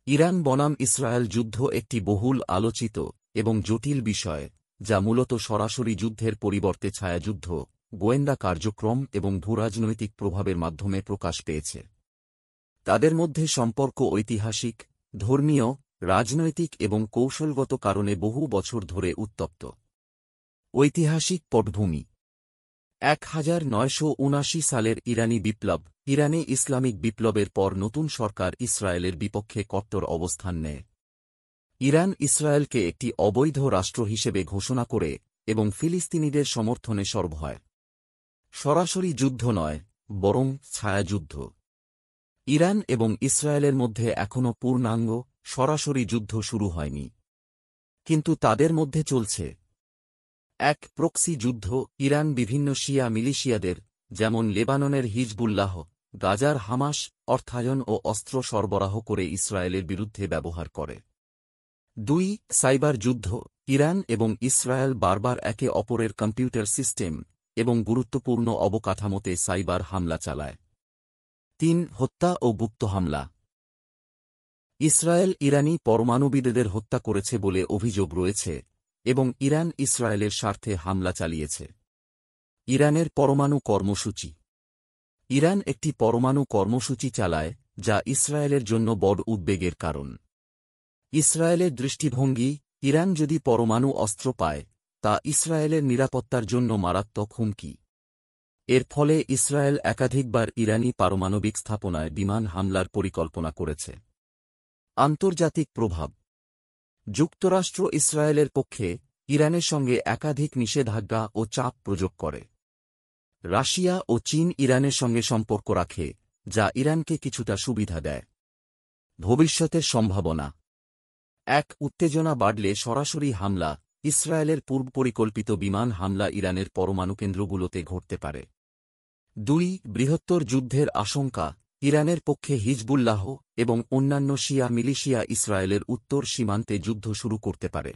Iran বনাম Israel যুদ্ধ একটি বহুল আলোচিত এবং জটিল বিষয়, যা মূলত সরাসরি যুদ্ধের পরিবর্তে ছায়াযুদ্ধ, গোয়েন্দা কার্যক্রম এবং ভূরাজনৈতিক প্রভাবের মাধ্যমে প্রকাশ পেয়েছে। তাদের মধ্যে সম্পর্ক ঐতিহাসিক, ধর্মীয়, রাজনৈতিক এবং কৌশলগত কারণে বহু বছর ধরে উত্তপ্ত। ঐতিহাসিক পটভূমি: 1979 সালের ইরানি বিপ্লব। ইরানে ইসলামিক বিপ্লবের পর নতুন সরকার ইসরায়েলের বিপক্ষে কট্টর অবস্থান নেয়। ইরান ইসরায়েলকে একটি অবৈধ রাষ্ট্র হিসেবে ঘোষণা করে এবং ফিলিস্তিনিদের সমর্থনে সরব হয়। সরাসরি যুদ্ধ নয়, বরং ছায়াযুদ্ধ। ইরান এবং ইসরায়েলের মধ্যে এখনও পূর্ণাঙ্গ, সরাসরি যুদ্ধ শুরু হয়নি, কিন্তু তাদের মধ্যে চলছে এক প্রক্সি যুদ্ধ। ইরান বিভিন্ন শিয়া মিলিশিয়াদের, যেমন লেবাননের হিজবুল্লাহ, গাজার হামাস, অর্থায়ন ও অস্ত্র সরবরাহ করে ইসরায়েলের বিরুদ্ধে ব্যবহার করে। 2. সাইবার যুদ্ধ। ইরান এবং ইসরায়েল বারবার একে অপরের কম্পিউটার সিস্টেম এবং গুরুত্বপূর্ণ অবকাঠামোতে সাইবার হামলা চালায়। 3. হত্যা ও গুপ্ত হামলা। ইসরায়েল ইরানি পরমাণুবিদদের হত্যা করেছে বলে অভিযোগ রয়েছে এবং ইরান ইসরায়েলের স্বার্থে হামলা চালিয়েছে। ইরানের পরমাণু কর্মসূচি। ইরান একটি পরমাণু কর্মসূচি চালায়, যা ইসরায়েলের জন্য বড় উদ্বেগের কারণ। ইসরায়েলের দৃষ্টিভঙ্গি: ইরান যদি পরমাণু অস্ত্র পায়, তা ইসরায়েলের নিরাপত্তার জন্য মারাত্মক হুমকি। এর ফলে ইসরায়েল একাধিকবার ইরানি পারমাণবিক স্থাপনায় বিমান হামলার পরিকল্পনা করেছে। আন্তর্জাতিক প্রভাব: যুক্তরাষ্ট্র ইসরায়েলের পক্ষে ইরানের সঙ্গে একাধিক নিষেধাজ্ঞা ও চাপ প্রয়োগ করে। রাশিয়া ও চীন ইরানের সঙ্গে সম্পর্ক রাখে, যা ইরানকে কিছুটা সুবিধা দেয়। ভবিষ্যতের সম্ভাবনা: 1. উত্তেজনা বাড়লে সরাসরি হামলা। ইসরায়েলের পূর্বপরিকল্পিত বিমান হামলা ইরানের পরমাণু কেন্দ্রগুলোতে ঘটতে পারে। 2. বৃহত্তর যুদ্ধের আশঙ্কা। ইরানের পক্ষে হিজবুল্লাহ এবং অন্যান্য শিয়া মিলিশিয়া ইসরায়েলের উত্তর সীমান্তে যুদ্ধ শুরু করতে পারে।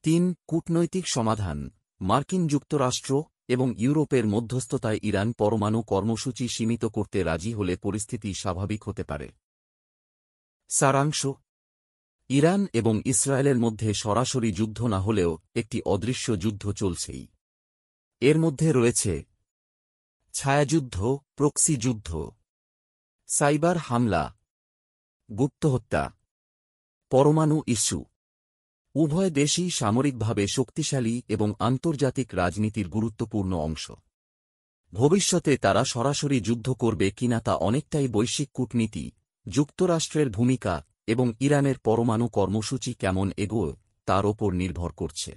3. কূটনৈতিক সমাধান। মার্কিন যুক্তরাষ্ট্র এবং ইউরোপের মধ্যস্থতায় ইরান পরমাণু কর্মসূচি সীমিত করতে রাজি হলে পরিস্থিতি স্বাভাবিক হতে পারে। সারাংশ: ইরান এবং ইসরায়েলের মধ্যে সরাসরি যুদ্ধ না হলেও একটি অদৃশ্য যুদ্ধ চলছেই। এর মধ্যে রয়েছে ছায়াযুদ্ধ, প্রক্সি যুদ্ধ, সাইবার হামলা, গুপ্তহত্যা, পরমাণু ইস্যু। উভয় দেশই সামরিকভাবে শক্তিশালী এবং আন্তর্জাতিক রাজনীতির গুরুত্বপূর্ণ অংশ। ভবিষ্যতে তারা সরাসরি যুদ্ধ করবে কিনা তা অনেকটাই বৈশ্বিক কূটনীতি, যুক্তরাষ্ট্রের ভূমিকা এবং ইরানের পরমাণু কর্মসূচি কেমন এগোয় তার ওপর নির্ভর করছে।